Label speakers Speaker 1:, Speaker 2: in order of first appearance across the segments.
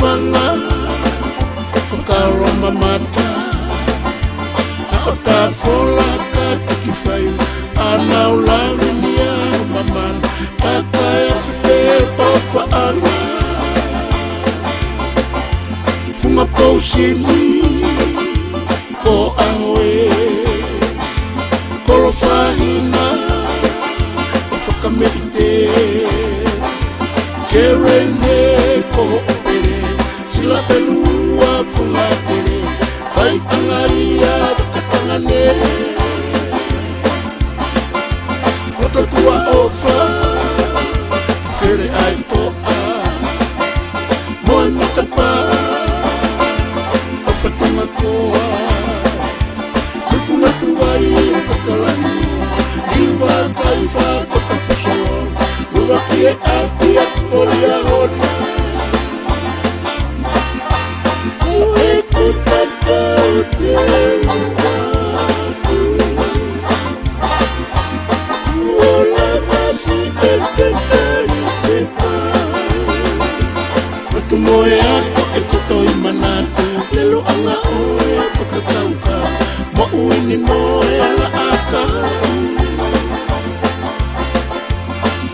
Speaker 1: fanga whakaroma mata o ta fola ka tiki whai anau langi ni a mamana takai a white tau whaanga funga pausini ko ahoe kolo whahina o whakamerite kerene ko opere sila pelua funga tere whai angaria whakatangane Roto tua ofa where ai toa moi matapa ofa tunga koa Nukuna tuai whakalani Iwa kai whakota pusolo Rua kie ati kolia hona Oe kutata o te watu Uola masi e te tari whekai Ratu moe ako e kutoi manatu Lelo anga oe whakatauka Mo uini moe la aka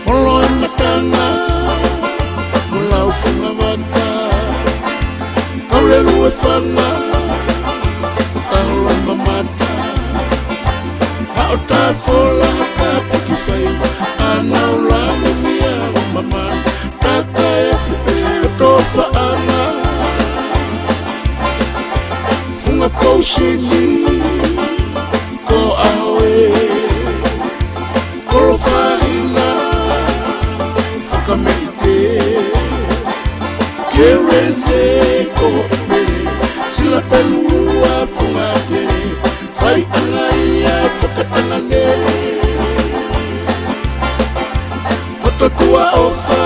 Speaker 1: Molo e matanga Mola ufunga waka Kaulelu e whanga Whakahoroma mata Hao ta fola haka piki whaiva Anau langu mia o mamana Taka e whipe o tō whaanga Funga pausini ko ahoe kolo whahina whakamerite kerene ko opere sila pelua funga tere whai angaia whakatangane Hoto tua ofa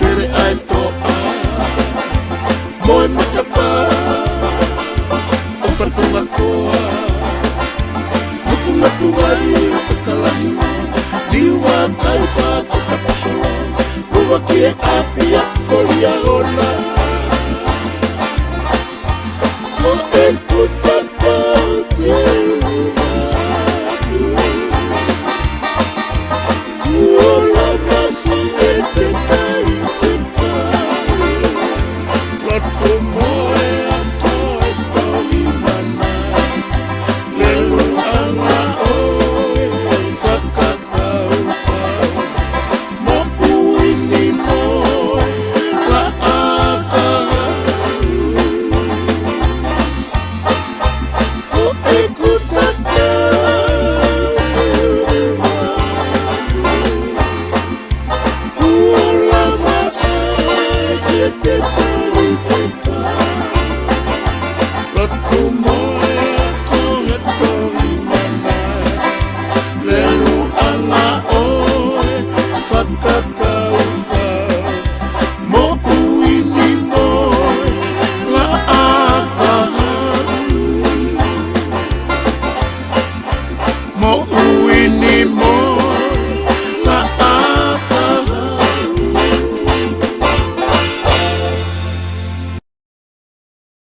Speaker 1: where ai toa moe matapa ofa tunga koa Nukuna tuai whakalani Liwa kai whakota pusolo Rua kie api a kolia hona Ko e kutata o te watu Uola masi e te tai whekai Roto moe a koe tohi mana Lelu anga oe whakakauka Mo uini moe la akaharu Ko e kutata Uola masa e te tari whekai Roto moe a koe tohi mana Lelu anga oe whakakauka Mo uini moe la akaharu Mo uini moe